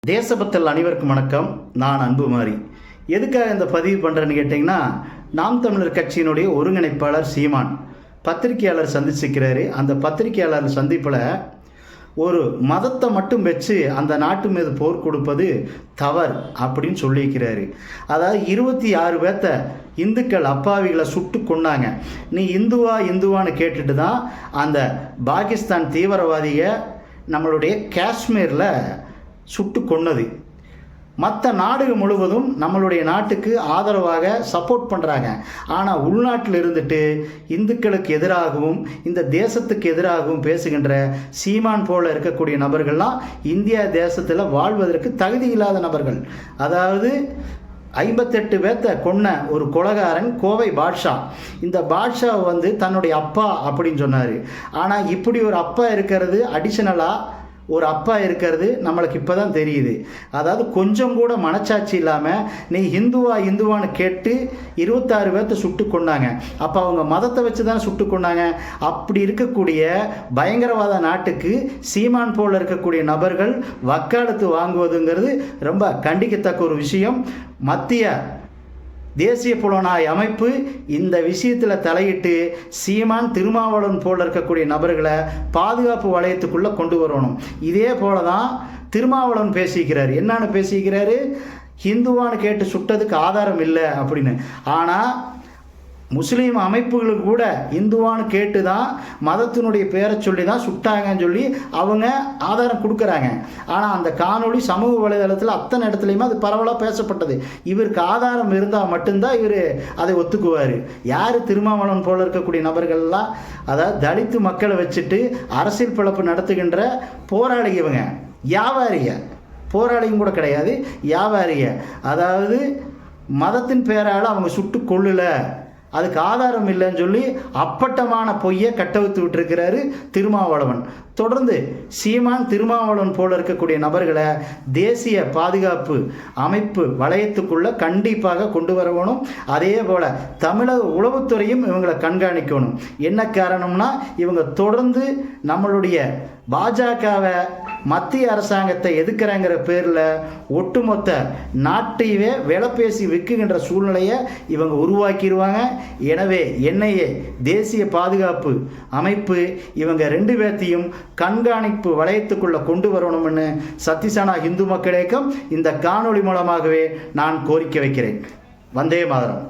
தேசபக்தர்கள் அனைவருக்கும் வணக்கம். நான் அன்புமாரி. எதுக்காக இந்த பதிவு பண்ணுறேன்னு கேட்டிங்கன்னா, நாம் தமிழர் கட்சியினுடைய ஒருங்கிணைப்பாளர் சீமான் பத்திரிகையாளர் சந்திச்சிருக்கிறாரு. அந்த பத்திரிகையாளர் சந்திப்பில் ஒரு மதத்தை மட்டும் வச்சு அந்த நாட்டு மீது போர் கொடுப்பது தவறு அப்படின்னு சொல்லியிருக்கிறாரு. அதாவது 26 பேர்த்த இந்துக்கள் அப்பாவிகளை சுட்டு கொண்டாங்க. நீ இந்துவான்னு கேட்டுட்டு தான் அந்த பாகிஸ்தான் தீவிரவாதியை நம்மளுடைய காஷ்மீரில் சுட்டு கொன்னது. மற்ற நாடுகள் முழுவதும் நம்மளுடைய நாட்டுக்கு ஆதரவாக சப்போர்ட் பண்ணுறாங்க. ஆனால் உள்நாட்டில் இருந்துட்டு இந்துக்களுக்கு எதிராகவும் இந்த தேசத்துக்கு எதிராகவும் பேசுகின்ற சீமான் போல இருக்கக்கூடிய நபர்கள்லாம் இந்தியா தேசத்தில் வாழ்வதற்கு தகுதி இல்லாத நபர்கள். அதாவது 58 பேர்த்த கொன்ன ஒரு கொலைகாரன் கோவை பாட்ஷா. இந்த பாட்ஷா தன்னுடைய அப்பா அப்படின்னு சொன்னார். ஆனால் இப்படி ஒரு அப்பா இருக்கிறது, அடிஷனலாக ஒரு அப்பா இருக்கிறது நம்மளுக்கு இப்போ தான் தெரியுது. அதாவது கொஞ்சம் கூட மனச்சாட்சி இல்லாமல் நீ இந்துவான்னு கேட்டு 26 பேர்த்த சுட்டு கொண்டாங்க. அப்போ அவங்க மதத்தை வச்சு தான் சுட்டு கொண்டாங்க. அப்படி இருக்கக்கூடிய பயங்கரவாத நாட்டுக்கு சீமான் போல் இருக்கக்கூடிய நபர்கள் வக்காலத்து வாங்குவதுங்கிறது ரொம்ப கண்டிக்கத்தக்க ஒரு விஷயம். மத்திய தேசிய புலனாய் அமைப்பு இந்த விஷயத்தில் தலையிட்டு சீமான் திருமாவளவன் போல் இருக்கக்கூடிய நபர்களை பாதுகாப்பு வளையத்துக்குள்ளே கொண்டு வரணும். இதே போல தான் திருமாவளவன் பேசிக்கிறார். என்னன்னு பேசிக்கிறாரு? ஹிந்துவான்னு கேட்டு சுட்டதுக்கு ஆதாரம் இல்லை அப்படின்னு. ஆனால் முஸ்லீம் அமைப்புகளுக்கு கூட இந்துவான்னு கேட்டு தான் மதத்தினுடைய பேரை சொல்லி தான் சுட்டாங்கன்னு சொல்லி அவங்க ஆதாரம் கொடுக்குறாங்க. ஆனால் அந்த காணொளி சமூக வலைதளத்தில் அத்தனை இடத்துலையுமே அது பரவலாக பேசப்பட்டது. இவருக்கு ஆதாரம் இருந்தால் மட்டும்தான் இவர் அதை ஒத்துக்குவார். யார் திருமாவளவன் போல இருக்கக்கூடிய நபர்கள்லாம், அதாவது தலித்து மக்களை வச்சுட்டு அரசியல் பிழப்பு நடத்துகின்ற போராளி. இவங்க வியாபாரிய போராளியும் கூட கிடையாது, வியாபாரிய. அதாவது மதத்தின் பேரால் அவங்க சுட்டு கொள்ளலை, அதுக்கு ஆதாரம் இல்லைன்னு சொல்லி அப்பட்டமான பொய்யை கட்டவித்து விட்டுருக்கிறாரு திருமாவளவன். தொடர்ந்து சீமான் திருமாவளவன் போல இருக்கக்கூடிய நபர்களை தேசிய பாதுகாப்பு அமைப்பு வளையத்துக்குள்ளே கண்டிப்பாக கொண்டு வரணும். அதே போல் தமிழக உளவுத்துறையும் இவங்களை கண்காணிக்கணும். என்ன காரணம்னா, இவங்க தொடர்ந்து நம்மளுடைய பாஜகவை மத்திய அரசாங்கத்தை எதிர்க்கிறாங்கிற பேரில் ஒட்டுமொத்த நாட்டையே விலை பேசி விற்குகின்ற சூழ்நிலையை இவங்க உருவாக்கிடுவாங்க. எனவே NIA தேசிய பாதுகாப்பு அமைப்பு இவங்க 2 பேர்த்தையும் கண்காணிப்பு வளையத்துக்குள்ளே கொண்டு வரணும்னு சத்தியசானா இந்து மக்கள் இயக்கம் இந்த காணொளி மூலமாகவே நான் கோரிக்கை வைக்கிறேன். வந்தே மாதரம்.